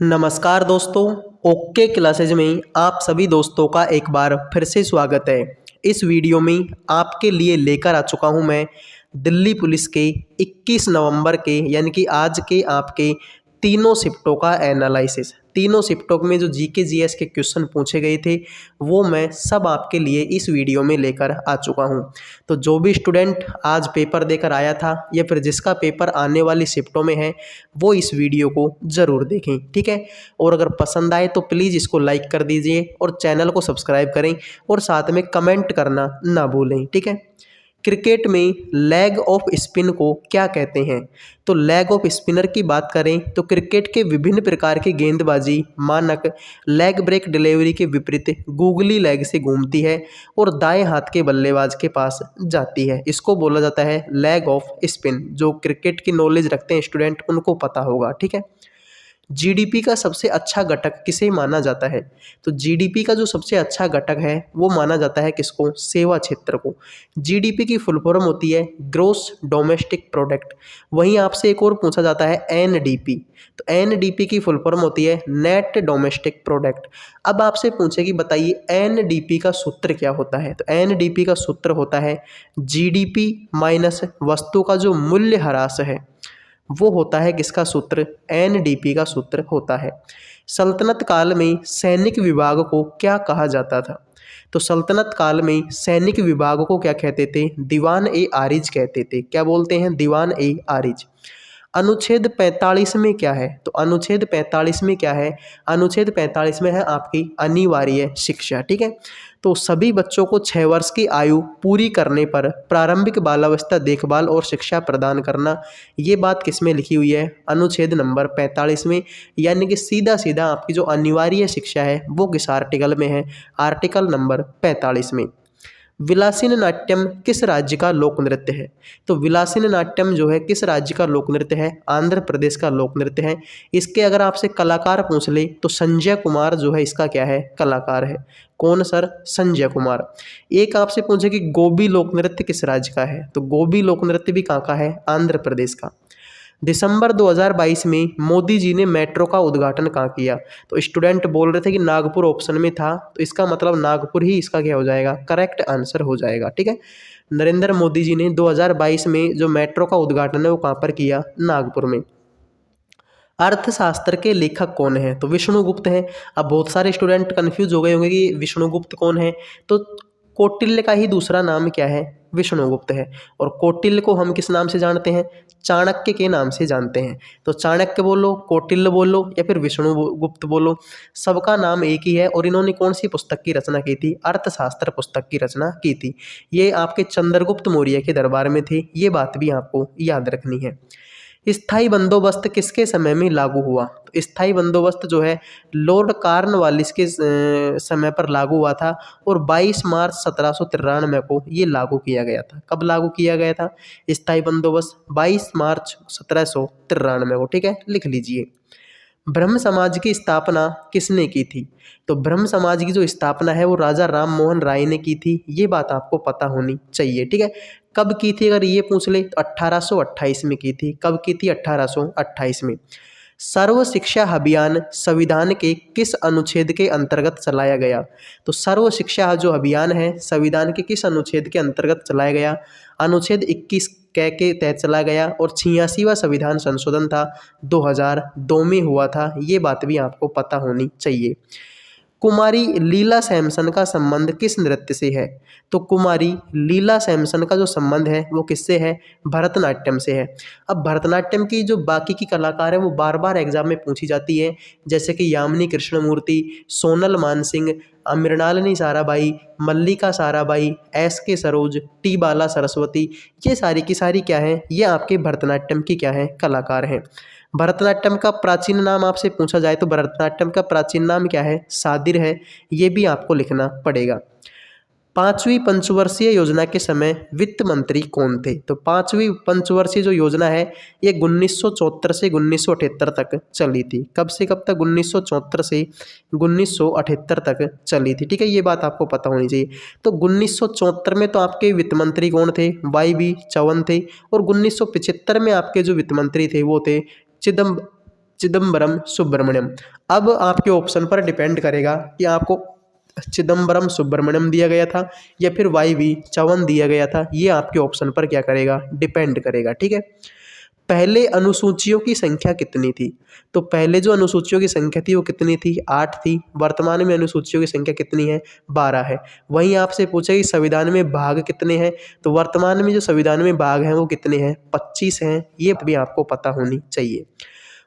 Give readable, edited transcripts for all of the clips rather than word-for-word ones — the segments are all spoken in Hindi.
नमस्कार दोस्तों। ओके क्लासेज में आप सभी दोस्तों का एक बार फिर से स्वागत है। इस वीडियो में आपके लिए लेकर आ चुका हूं मैं दिल्ली पुलिस के 21 नवंबर के यानी कि आज के आपके तीनों शिफ्टों का एनालिसिस। तीनों शिफ्टों में जो जीके जीएस के क्वेश्चन पूछे गए थे वो मैं सब आपके लिए इस वीडियो में लेकर आ चुका हूं। तो जो भी स्टूडेंट आज पेपर देकर आया था या फिर जिसका पेपर आने वाली शिफ्टों में है वो इस वीडियो को ज़रूर देखें, ठीक है। और अगर पसंद आए तो प्लीज़ इसको लाइक कर दीजिए और चैनल को सब्सक्राइब करें और साथ में कमेंट करना ना भूलें, ठीक है। क्रिकेट में लेग ऑफ स्पिन को क्या कहते हैं? तो लेग ऑफ स्पिनर की बात करें तो क्रिकेट के विभिन्न प्रकार की गेंदबाजी मानक लेग ब्रेक डिलीवरी के विपरीत गूगली लेग से घूमती है और दाएं हाथ के बल्लेबाज के पास जाती है। इसको बोला जाता है लेग ऑफ स्पिन। जो क्रिकेट की नॉलेज रखते हैं स्टूडेंट उनको पता होगा, ठीक है। जीडीपी का सबसे अच्छा घटक किसे माना जाता है? तो जीडीपी का जो सबसे अच्छा घटक है वो माना जाता है किसको? सेवा क्षेत्र को। जीडीपी की फुल फॉर्म होती है ग्रोस डोमेस्टिक प्रोडक्ट। वहीं आपसे एक और पूछा जाता है एनडीपी। तो एनडीपी की फुल फॉर्म होती है नेट डोमेस्टिक प्रोडक्ट। अब आपसे पूछे कि बताइए एनडीपी का सूत्र क्या होता है? तो एनडीपी का सूत्र होता है जीडीपी माइनस वस्तु का जो मूल्य ह्रास है वो होता है किसका सूत्र? एनडीपी का सूत्र होता है। सल्तनत काल में सैनिक विभाग को क्या कहा जाता था? तो सल्तनत काल में सैनिक विभाग को क्या कहते थे? दीवान ए आरिज कहते थे। क्या बोलते हैं? दीवान ए आरिज। अनुच्छेद 45 में क्या है? तो अनुच्छेद 45 में क्या है? अनुच्छेद 45 में है आपकी अनिवार्य शिक्षा, ठीक है। तो सभी बच्चों को 6 वर्ष की आयु पूरी करने पर प्रारंभिक बालावस्था देखभाल और शिक्षा प्रदान करना, ये बात किस में लिखी हुई है? अनुच्छेद नंबर 45 में। यानी कि सीधा सीधा आपकी जो अनिवार्य शिक्षा है वो किस आर्टिकल में है? आर्टिकल नंबर 45 में। विलासिन नाट्यम किस राज्य का लोक नृत्य है? तो विलासिन नाट्यम जो है किस राज्य का लोक नृत्य है? आंध्र प्रदेश का लोक नृत्य है। इसके अगर आपसे कलाकार पूछ ले तो संजय कुमार जो है इसका क्या है? कलाकार है। कौन सर? संजय कुमार। एक आपसे पूछे कि गोबी लोक नृत्य किस राज्य का है? तो गोबी लोक नृत्य भी कहाँ का है? आंध्र प्रदेश का। दिसंबर 2022 में मोदी जी ने मेट्रो का उद्घाटन कहाँ किया? तो स्टूडेंट बोल रहे थे कि नागपुर ऑप्शन में था, तो इसका मतलब नागपुर ही इसका क्या हो जाएगा? करेक्ट आंसर हो जाएगा, ठीक है। नरेंद्र मोदी जी ने 2022 में जो मेट्रो का उद्घाटन है वो कहाँ पर किया? नागपुर में। अर्थशास्त्र के लेखक कौन है? तो विष्णुगुप्त है। अब बहुत सारे स्टूडेंट कंफ्यूज हो गए होंगे कि विष्णुगुप्त कौन है। तो कौटिल्य का ही दूसरा नाम क्या है? विष्णुगुप्त है। और कौटिल्य को हम किस नाम से जानते हैं? चाणक्य के नाम से जानते हैं। तो चाणक्य बोलो, कौटिल्य बोलो या फिर विष्णुगुप्त बोलो, सबका नाम एक ही है। और इन्होंने कौन सी पुस्तक की रचना की थी? अर्थशास्त्र पुस्तक की रचना की थी। ये आपके चंद्रगुप्त मौर्य के दरबार में थे, ये बात भी आपको याद रखनी है। स्थाई बंदोबस्त किसके समय में लागू हुआ? तो स्थाई बंदोबस्त जो है लॉर्ड कॉर्नवालिस के समय पर लागू हुआ था और 22 मार्च 1793 को ये लागू किया गया था। कब लागू किया गया था स्थाई बंदोबस्त? 22 मार्च 1793 को, ठीक है, लिख लीजिए। ब्रह्म समाज की स्थापना किसने की थी? तो ब्रह्म समाज की जो स्थापना है वो राजा राम मोहन राय ने की थी। ये बात आपको पता होनी चाहिए, ठीक है। कब की थी अगर ये पूछ ले तो 1828 में की थी। कब की थी? 1828 में। सर्व शिक्षा अभियान संविधान के किस अनुच्छेद के अंतर्गत चलाया गया? तो सर्व शिक्षा जो अभियान है संविधान के किस अनुच्छेद के अंतर्गत चलाया गया? अनुच्छेद 21 के तहत चला गया। और 86वां संविधान संशोधन था 2002 में हुआ था। ये बात भी आपको पता होनी चाहिए। कुमारी लीला सैमसन का संबंध किस नृत्य से है? तो कुमारी लीला सैमसन का जो संबंध है वो किससे है? भरतनाट्यम से है। अब भरतनाट्यम की जो बाकी की कलाकार है वो बार बार एग्जाम में पूछी जाती है, जैसे कि यामिनी कृष्णमूर्ति, सोनल मानसिंह, मृणालिनी साराभाई, मल्लिका साराभाई, एस के सरोज, टी बाला सरस्वती। ये सारी की सारी क्या है? ये आपके भरतनाट्यम की क्या है? कलाकार हैं। भरतनाट्यम का प्राचीन नाम आपसे पूछा जाए तो भरतनाट्यम का प्राचीन नाम क्या है? सादिर है। ये भी आपको लिखना पड़ेगा। 5वीं पंचवर्षीय योजना के समय वित्त मंत्री कौन थे? तो 5वीं पंचवर्षीय जो योजना है ये 1974 से 1978 तक चली थी। कब से कब तक? 1974 से 1978 तक चली थी, ठीक है। ये बात आपको पता होनी चाहिए। तो 1974 में तो आपके वित्त मंत्री कौन थे? YB चौहान थे। और 1975 में आपके जो वित्त मंत्री थे वो थे चिदम्बरम सुब्रमण्यम। अब आपके ऑप्शन पर डिपेंड करेगा कि आपको चिदम्बरम सुब्रमण्यम दिया गया था या फिर YV चवन दिया गया था, ये आपके ऑप्शन पर क्या करेगा, डिपेंड करेगा। ठीक है, पहले अनुसूचियों की संख्या कितनी थी? तो पहले जो अनुसूचियों की संख्या थी वो कितनी थी, 8 थी। वर्तमान में अनुसूचियों की संख्या कितनी है, 12 है। वहीं आपसे पूछा कि संविधान में भाग कितने हैं, तो वर्तमान में जो संविधान में भाग हैं वो कितने हैं, 25 हैं। ये भी आपको पता होनी चाहिए।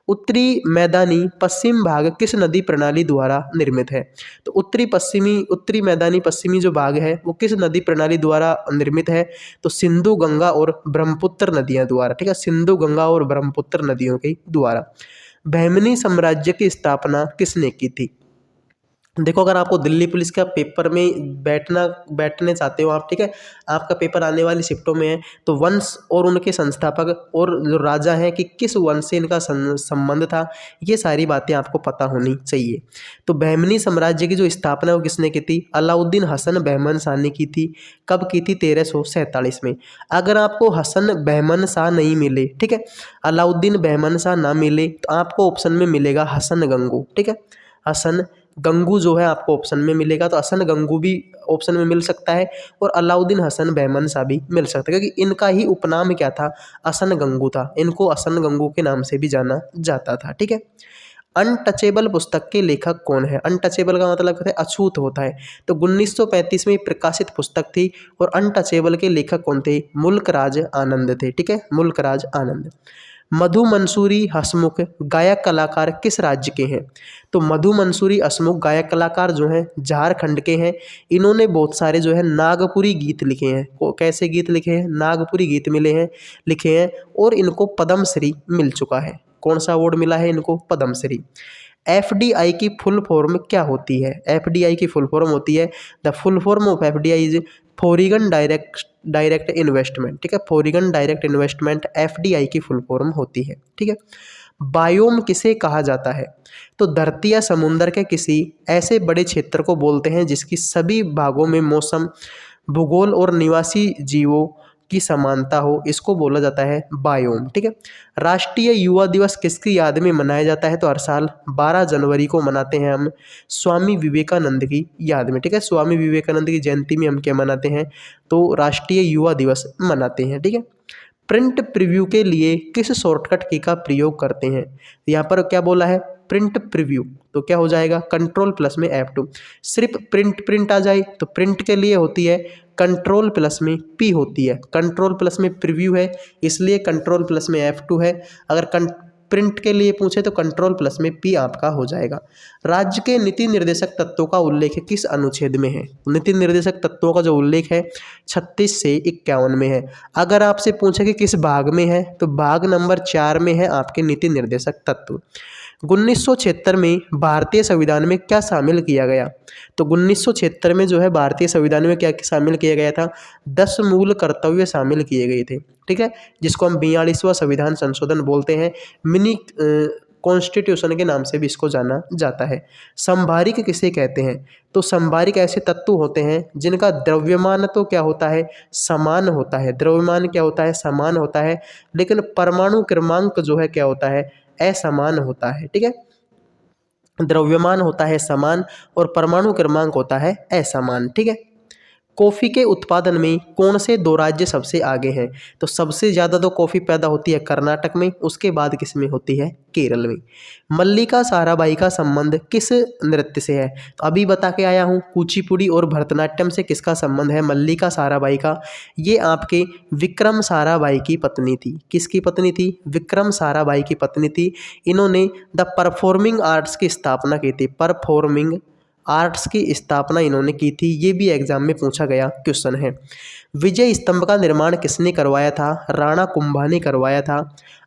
उत्तरी मैदानी पश्चिम भाग किस नदी प्रणाली द्वारा निर्मित है? तो उत्तरी मैदानी पश्चिमी जो भाग है वो किस नदी प्रणाली द्वारा निर्मित है? तो सिंधु गंगा और ब्रह्मपुत्र नदियां द्वारा। ठीक है, सिंधु गंगा और ब्रह्मपुत्र नदियों के द्वारा। बहमनी साम्राज्य की स्थापना किसने की थी? देखो, अगर आपको दिल्ली पुलिस का पेपर में बैठने चाहते हो आप, ठीक है, आपका पेपर आने वाली शिफ्टों में है, तो वंश और उनके संस्थापक और जो राजा हैं कि किस वंश से इनका संबंध था, ये सारी बातें आपको पता होनी चाहिए। तो बहमनी साम्राज्य की जो स्थापना वो किसने की थी? अलाउद्दीन हसन बहमन शाह ने की थी। कब की थी? 1347 में। अगर आपको हसन बहमन शाह नहीं मिले, ठीक है, अलाउद्दीन बहमन शाह ना मिले, तो आपको ऑप्शन में मिलेगा हसन गंगू। ठीक है, हसन गंगू जो है आपको ऑप्शन में मिलेगा। तो हसन गंगू भी ऑप्शन में मिल सकता है और अलाउद्दीन हसन बहमन शाह भी मिल सकता है, क्योंकि इनका ही उपनाम क्या था, हसन गंगू था। इनको हसन गंगू के नाम से भी जाना जाता था। ठीक है, अनटचेबल पुस्तक के लेखक कौन है? अनटचेबल का मतलब होता है अछूत होता है। तो 1935 में प्रकाशित पुस्तक थी और अनटचेबल के लेखक कौन थे? मुल्क राज आनंद थे। ठीक है, मुल्क राज आनंद। मधु मंसूरी हसमुख गायक कलाकार किस राज्य के हैं? तो मधु मंसूरी हसमुख गायक कलाकार जो हैं झारखंड के हैं। इन्होंने बहुत सारे जो है नागपुरी गीत लिखे हैं। कैसे गीत लिखे हैं? नागपुरी गीत लिखे हैं और इनको पद्मश्री मिल चुका है। कौन सा अवार्ड मिला है इनको? पद्मश्री। FDI की फुल फॉर्म क्या होती है? FDI की फुल फॉर्म होती है, the full form of FDI is foreign direct investment. ठीक है, फॉरेन डायरेक्ट इन्वेस्टमेंट FDI की फुल फॉर्म होती है। ठीक है, बायोम किसे कहा जाता है? तो धरती या समुद्र के किसी ऐसे बड़े क्षेत्र को बोलते हैं जिसकी सभी भागों में मौसम, भूगोल और निवासी जीवों की समानता हो, इसको बोला जाता है बायोम। ठीक है, राष्ट्रीय युवा दिवस किसकी याद में मनाया जाता है? तो हर साल 12 जनवरी को मनाते हैं हम स्वामी विवेकानंद की याद में। ठीक है, स्वामी विवेकानंद की जयंती में हम क्या मनाते हैं? तो राष्ट्रीय युवा दिवस मनाते हैं। ठीक है, प्रिंट प्रीव्यू के लिए किस शॉर्टकट की का प्रयोग करते हैं? यहाँ पर क्या बोला है? प्रिंट प्रीव्यू, तो क्या हो जाएगा? कंट्रोल प्लस में F2। सिर्फ प्रिंट आ जाए तो प्रिंट के लिए होती है कंट्रोल प्लस में P होती है। कंट्रोल प्लस में प्रीव्यू है इसलिए कंट्रोल प्लस में F2 है। अगर प्रिंट के लिए पूछे तो कंट्रोल प्लस में P आपका हो जाएगा। राज्य के नीति निर्देशक तत्वों का उल्लेख किस अनुच्छेद में है? नीति निर्देशक तत्वों का जो उल्लेख है 36 से 51 में है। अगर आपसे पूछे कि किस भाग में है, तो भाग नंबर 4 में है आपके नीति निर्देशक तत्व। 1976 में भारतीय संविधान में क्या शामिल किया गया? तो 1976 में जो है भारतीय संविधान में क्या शामिल किया गया था? 10 मूल कर्तव्य शामिल किए गए थे। ठीक है, जिसको हम 42वां संविधान संशोधन बोलते हैं। मिनी कॉन्स्टिट्यूशन के नाम से भी इसको जाना जाता है। संभारिक किसे कहते हैं? तो संभारिक ऐसे तत्व होते हैं जिनका द्रव्यमान तो क्या होता है? समान होता है। द्रव्यमान क्या होता है? समान होता है, लेकिन परमाणु क्रमांक जो है क्या होता है? असमान होता है। ठीक है, द्रव्यमान होता है समान और परमाणु क्रमांक होता है असमान। ठीक है, कॉफ़ी के उत्पादन में कौन से 2 राज्य सबसे आगे हैं? तो सबसे ज़्यादा तो कॉफ़ी पैदा होती है कर्नाटक में, उसके बाद किस में होती है? केरल में। मल्लिका साराभाई का संबंध किस नृत्य से है? तो अभी बता के आया हूँ, कुचिपुड़ी और भरतनाट्यम से किसका संबंध है? मल्लिका साराभाई का। ये आपके विक्रम साराभाई की पत्नी थी। किसकी पत्नी थी? विक्रम साराभाई की पत्नी थी। इन्होंने द परफॉर्मिंग आर्ट्स की स्थापना की थी। परफॉर्मिंग आर्ट्स की स्थापना इन्होंने की थी। ये भी एग्जाम में पूछा गया क्वेश्चन है। विजय स्तंभ का निर्माण किसने करवाया था? राणा कुंभा ने करवाया था।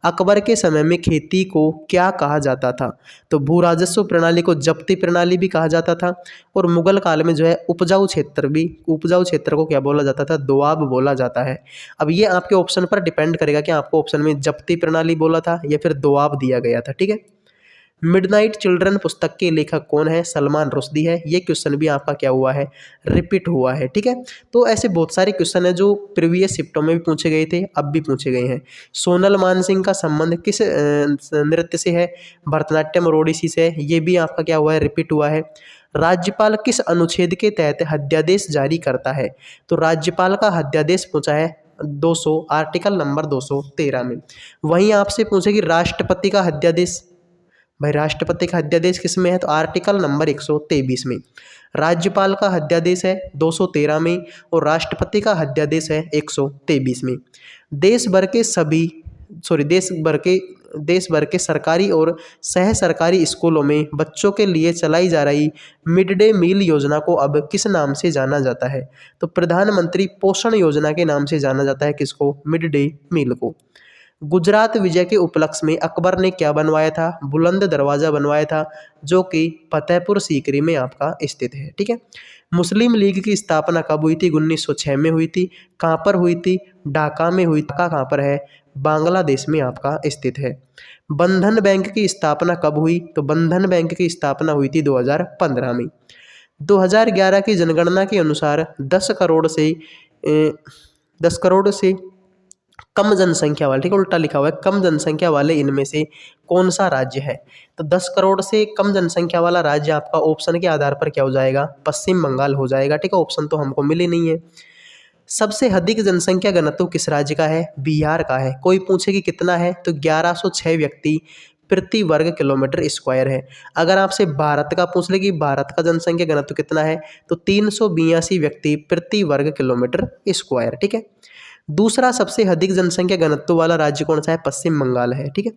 अकबर के समय में खेती को क्या कहा जाता था? तो भू राजस्व प्रणाली को जब्ती प्रणाली भी कहा जाता था। और मुगल काल में जो है उपजाऊ क्षेत्र को क्या बोला जाता था? दोआब बोला जाता है। अब ये आपके ऑप्शन पर डिपेंड करेगा कि आपको ऑप्शन में जब्ती प्रणाली बोला था या फिर दोआब दिया गया था। ठीक है, मिडनाइट चिल्ड्रन पुस्तक के लेखक कौन है? सलमान रुश्दी है। ये क्वेश्चन भी आपका क्या हुआ है? रिपीट हुआ है। ठीक है, तो ऐसे बहुत सारे क्वेश्चन है जो प्रीवियस शिफ्टों में भी पूछे गए थे, अब भी पूछे गए हैं। सोनल मानसिंह का संबंध किस नृत्य से है? भरतनाट्यम और ओडिसी से है। ये भी आपका क्या हुआ है? रिपीट हुआ है। राज्यपाल किस अनुच्छेद के तहत हत्यादेश जारी करता है? तो राज्यपाल का हत्यादेश पूछा है 200 आर्टिकल नंबर 213 में। वहीं आपसे पूछे कि राष्ट्रपति का हत्यादेश, भाई राष्ट्रपति का अध्यादेश किस में है? तो आर्टिकल नंबर 123 में। राज्यपाल का अध्यादेश है 213 में और राष्ट्रपति का अध्यादेश है 123 में। देश भर के सरकारी और सह सरकारी स्कूलों में बच्चों के लिए चलाई जा रही मिड डे मील योजना को अब किस नाम से जाना जाता है? तो प्रधानमंत्री पोषण योजना के नाम से जाना जाता है। किसको? मिड डे मील को। गुजरात विजय के उपलक्ष्य में अकबर ने क्या बनवाया था? बुलंद दरवाजा बनवाया था, जो कि फतेहपुर सीकरी में आपका स्थित है। ठीक है, मुस्लिम लीग की स्थापना कब हुई थी? 1906 में हुई थी। कहाँ पर हुई थी? ढाका में हुई। ढाका कहाँ पर है? बांग्लादेश में आपका स्थित है। बंधन बैंक की स्थापना कब हुई? तो बंधन बैंक की स्थापना हुई थी 2015 में। 2011 की जनगणना के अनुसार 10 करोड़ से कम जनसंख्या वाले, ठीक है उल्टा लिखा हुआ है, कम जनसंख्या वाले इनमें से कौन सा राज्य है? तो 10 करोड़ से कम जनसंख्या वाला राज्य आपका ऑप्शन के आधार पर क्या हो जाएगा? पश्चिम बंगाल हो जाएगा। ठीक है, ऑप्शन तो हमको मिले नहीं है। सबसे अधिक जनसंख्या घनत्व किस राज्य का है? बिहार का है। कोई पूछे कि कितना है? तो 1106 व्यक्ति प्रति वर्ग किलोमीटर स्क्वायर है। अगर आपसे भारत का पूछ ले कि भारत का जनसंख्या घनत्व कितना है, तो 382 व्यक्ति प्रति वर्ग किलोमीटर स्क्वायर। ठीक है, दूसरा सबसे अधिक जनसंख्या घनत्व वाला राज्य कौन सा है? पश्चिम बंगाल है। ठीक है,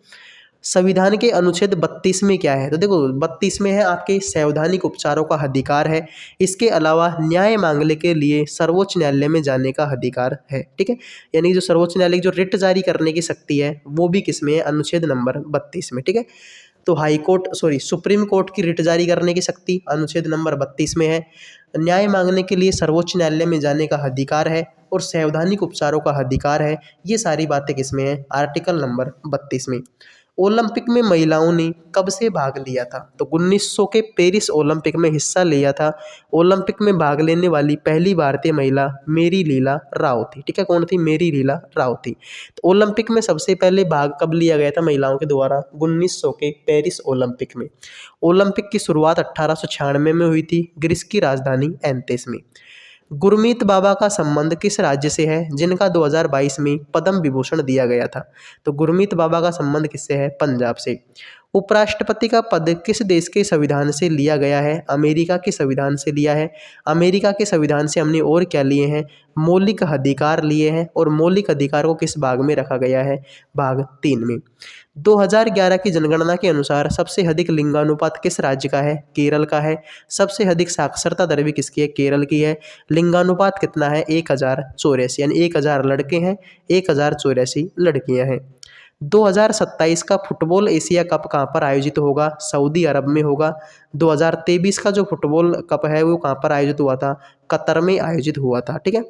संविधान के अनुच्छेद 32 में क्या है? तो देखो 32 में है आपके संवैधानिक उपचारों का अधिकार है। इसके अलावा न्याय मांगने के लिए सर्वोच्च न्यायालय में जाने का अधिकार है। ठीक है, यानी जो सर्वोच्च न्यायालय की जो रिट जारी करने की शक्ति है वो भी किसमें है? अनुच्छेद नंबर 32 में। ठीक है, तो सुप्रीम कोर्ट की रिट जारी करने की शक्ति अनुच्छेद नंबर 32 में है। न्याय मांगने के लिए सर्वोच्च न्यायालय में जाने का अधिकार है और संवैधानिक उपचारों का अधिकार है। ये सारी बातें किसमें है? आर्टिकल नंबर 32 में। ओलंपिक में महिलाओं ने कब से भाग लिया था? तो 1900 के पेरिस ओलंपिक में हिस्सा लिया था। ओलंपिक में भाग लेने वाली पहली भारतीय महिला मेरी लीला राव थी। ठीक है, कौन थी? मेरी लीला राव थी। तो ओलंपिक में सबसे पहले भाग कब लिया गया था महिलाओं के द्वारा? 1900 के पेरिस ओलंपिक में। ओलंपिक की शुरुआत 1896 में हुई थी, ग्रीस की राजधानी एथेंस में। गुरमीत बाबा का संबंध किस राज्य से है जिनका 2022 में पद्म विभूषण दिया गया था? तो गुरमीत बाबा का संबंध किससे है? पंजाब से। उपराष्ट्रपति का पद किस देश के संविधान से लिया गया है? अमेरिका के संविधान से लिया है। अमेरिका के संविधान से हमने और क्या लिए हैं? मौलिक अधिकार लिए हैं। और मौलिक अधिकार को किस भाग में रखा गया है? भाग 3 में। 2011 की जनगणना के अनुसार सबसे अधिक लिंगानुपात किस राज्य का है? केरल का है। सबसे अधिक साक्षरता दर भी किसकी है? केरल की है। लिंगानुपात कितना है? 1084, यानी 1000 लड़के हैं, 1084 लड़कियां हैं। 2027 का फुटबॉल एशिया कप कहाँ पर आयोजित होगा? सऊदी अरब में होगा। 2023 का जो फुटबॉल कप है वो कहाँ पर आयोजित हुआ था? कतर में आयोजित हुआ था। ठीक है,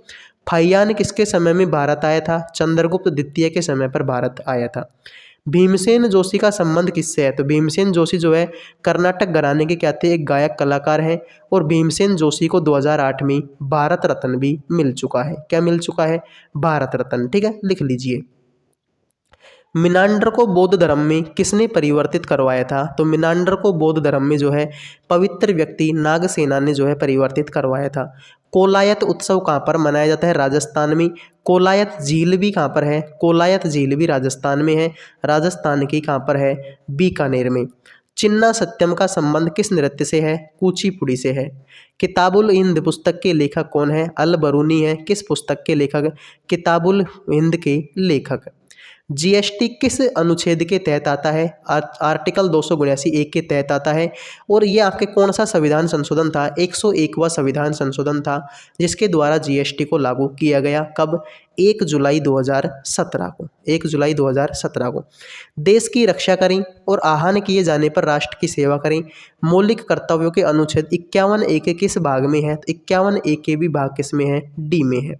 फाइयान किसके समय में भारत आया था? चंद्रगुप्त द्वितीय के समय पर भारत आया था। भीमसेन जोशी का संबंध किससे है? तो भीमसेन जोशी जो है कर्नाटक घराने के क्या थे? एक गायक कलाकार हैं। और भीमसेन जोशी को 2008 में भारत रत्न भी मिल चुका है। क्या मिल चुका है? भारत रत्न। ठीक है, लिख लीजिए। मिनांडर को बौद्ध धर्म में किसने परिवर्तित करवाया था? तो मिनांडर को बौद्ध धर्म में जो है पवित्र व्यक्ति नागसेना ने जो है परिवर्तित करवाया था। कोलायत उत्सव कहाँ पर मनाया जाता है? राजस्थान में। कोलायत झील भी कहाँ पर है? कोलायत झील भी राजस्थान में है। राजस्थान की कहाँ पर है? बीकानेर में। चिन्ना सत्यम का संबंध किस नृत्य से है? कुचिपुड़ी से है। किताबुल हिंद पुस्तक के लेखक कौन है? अल बरूनी है। किस पुस्तक के लेखक? किताबुल हिंद के लेखक। जीएसटी किस अनुच्छेद के तहत आता है? आर्टिकल 279(1) के तहत आता है। और ये आपके कौन सा संविधान संशोधन था? 101वां संविधान संशोधन था, जिसके द्वारा जीएसटी को लागू किया गया। कब? 1 जुलाई 2017 को। 1 जुलाई 2017 को। देश की रक्षा करें और आह्वान किए जाने पर राष्ट्र की सेवा करें। मौलिक कर्तव्यों के अनुच्छेद 51(a) के किस भाग में है? 51(a) के भी भाग किस में है? डी में है।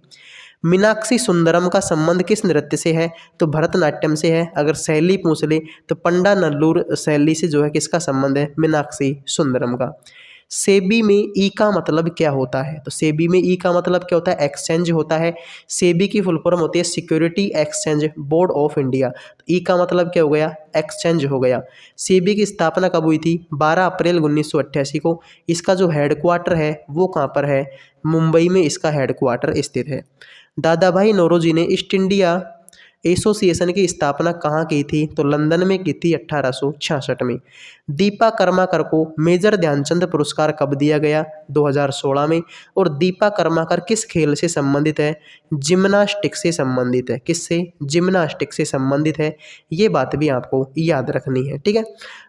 मीनाक्षी सुंदरम का संबंध किस नृत्य से है? तो भरतनाट्यम से है। अगर शैली पूछ ले तो पंडा नल्लूर शैली से जो है किसका संबंध है? मीनाक्षी सुंदरम का। सेबी में ई का मतलब क्या होता है? तो सेबी में ई का मतलब क्या होता है? एक्सचेंज होता है। सेबी की फुल फॉर्म होती है security exchange board of India. तो ई का मतलब क्या हो गया? एक्सचेंज हो गया। सेबी की स्थापना कब हुई थी? 12 अप्रैल 1988 को। इसका जो हेडक्वार्टर है वो कहाँ पर है? मुंबई में इसका हेडक्वार्टर स्थित है। दादा भाई नौरोजी ने ईस्ट इंडिया एसोसिएशन की स्थापना कहाँ की थी? तो लंदन में की थी 1866 में। दीपा कर्माकर को मेजर ध्यानचंद पुरस्कार कब दिया गया? 2016 में। और दीपा कर्माकर किस खेल से संबंधित है? जिम्नास्टिक से संबंधित है। किससे? जिम्नास्टिक से संबंधित है। ये बात भी आपको याद रखनी है, ठीक है।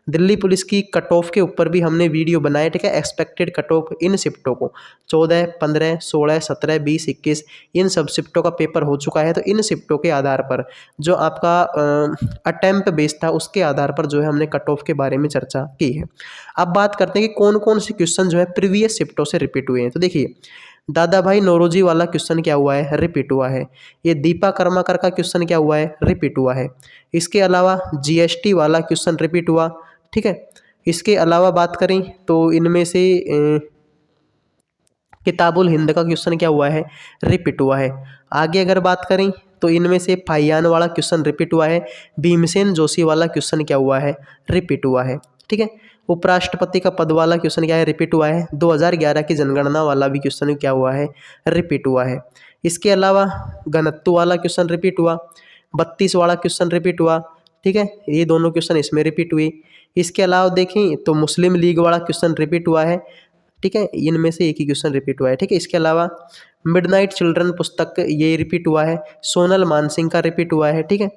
दिल्ली पुलिस की कट ऑफ के ऊपर भी हमने वीडियो बनाए, ठीक है। एक्सपेक्टेड कट ऑफ इन शिफ्टों को 14, 15, 16, 17, 20, 21 इन सब शिफ्टों का पेपर हो चुका है। तो इन शिफ्टों के आधार पर जो आपका अटेम्प्ट बेस था उसके आधार पर जो है हमने कट ऑफ के बारे में चर्चा की है। अब बात करते हैं कि कौन कौन से क्वेश्चन जो है प्रीवियस शिफ्टों से रिपीट हुए हैं। तो देखिए, दादा भाई नौरोजी वाला क्वेश्चन क्या हुआ है? रिपीट हुआ है। ये दीपा कर्माकर का क्वेश्चन क्या हुआ है? रिपीट हुआ है। इसके अलावा जीएसटी वाला क्वेश्चन रिपीट हुआ, ठीक है। इसके अलावा बात करें तो इनमें से किताबुल हिंद का क्वेश्चन क्या हुआ है? रिपीट हुआ है। आगे अगर बात करें तो इनमें से फाइयान वाला क्वेश्चन रिपीट हुआ है। भीमसेन जोशी वाला क्वेश्चन क्या हुआ है? रिपीट हुआ है, ठीक है। उपराष्ट्रपति का पद वाला क्वेश्चन क्या है? रिपीट हुआ है। 2011 की जनगणना वाला भी क्वेश्चन क्या हुआ है? रिपीट हुआ है। इसके अलावा घनत्व वाला क्वेश्चन रिपीट हुआ। 32 वाला क्वेश्चन रिपीट हुआ, ठीक है। ये दोनों क्वेश्चन इसमें रिपीट हुए। इसके अलावा देखें तो मुस्लिम लीग वाला क्वेश्चन रिपीट हुआ है, ठीक है। इनमें से एक ही क्वेश्चन रिपीट हुआ है, ठीक है। इसके अलावा मिडनाइट चिल्ड्रन पुस्तक ये रिपीट हुआ है। सोनल मानसिंह का रिपीट हुआ है, ठीक है।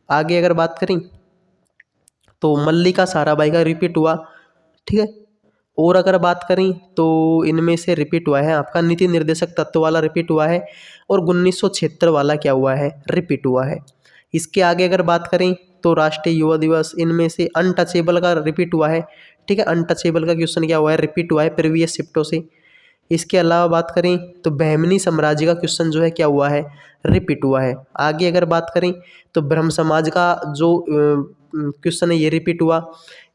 आगे अगर बात करें तो मल्लिका साराभाई का रिपीट हुआ, ठीक है। और अगर बात करें तो इनमें से रिपीट हुआ है आपका नीति निर्देशक तत्व वाला रिपीट हुआ है। और 1976 वाला क्या हुआ है? रिपीट हुआ है। इसके आगे अगर बात करें तो राष्ट्रीय युवा दिवस, इनमें से अनटचेबल का रिपीट हुआ है, ठीक है। अनटचेबल का क्वेश्चन क्या हुआ है? रिपीट हुआ है प्रीवियस शिफ्टों से। इसके अलावा बात करें तो बहमनी साम्राज्य का क्वेश्चन जो है क्या हुआ है? रिपीट हुआ है। आगे अगर बात करें तो ब्रह्म समाज का जो क्वेश्चन है ये रिपीट हुआ।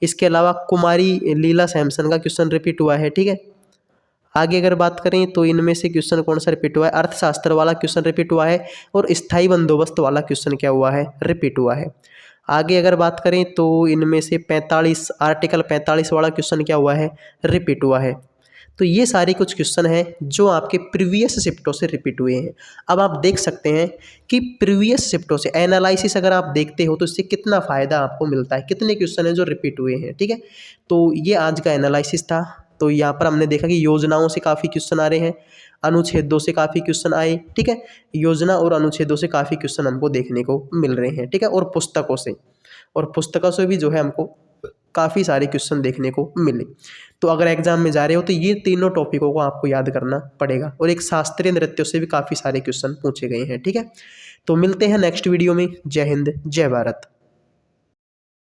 इसके अलावा कुमारी लीला सैमसन का क्वेश्चन रिपीट हुआ है, ठीक है। आगे अगर बात करें तो इनमें से क्वेश्चन कौन सा रिपीट हुआ है? अर्थशास्त्र वाला क्वेश्चन रिपीट हुआ है। और स्थायी बंदोबस्त वाला क्वेश्चन क्या हुआ है? रिपीट हुआ है। आगे अगर बात करें तो इनमें से 45 आर्टिकल 45 वाला क्वेश्चन क्या हुआ है? रिपीट हुआ है। तो ये सारे कुछ क्वेश्चन हैं जो आपके प्रीवियस शिफ्टों से रिपीट हुए हैं। अब आप देख सकते हैं कि प्रीवियस शिफ्टों से एनालिसिस अगर आप देखते हो तो इससे कितना फ़ायदा आपको मिलता है, कितने क्वेश्चन हैं जो रिपीट हुए हैं, ठीक है। तो ये आज का एनालिसिस था। तो यहाँ पर हमने देखा कि योजनाओं से काफ़ी क्वेश्चन आ रहे हैं, अनुच्छेदों से काफ़ी क्वेश्चन आए, ठीक है। योजना और अनुच्छेदों से काफ़ी क्वेश्चन हमको देखने को मिल रहे हैं, ठीक है। और पुस्तकों से भी जो है हमको काफ़ी सारे क्वेश्चन देखने को मिले। तो अगर एग्जाम में जा रहे हो तो ये तीनों टॉपिकों को आपको याद करना पड़ेगा। और एक शास्त्रीय नृत्यों से भी काफ़ी सारे क्वेश्चन पूछे गए हैं, ठीक है। तो मिलते हैं नेक्स्ट वीडियो में। जय हिंद, जय भारत।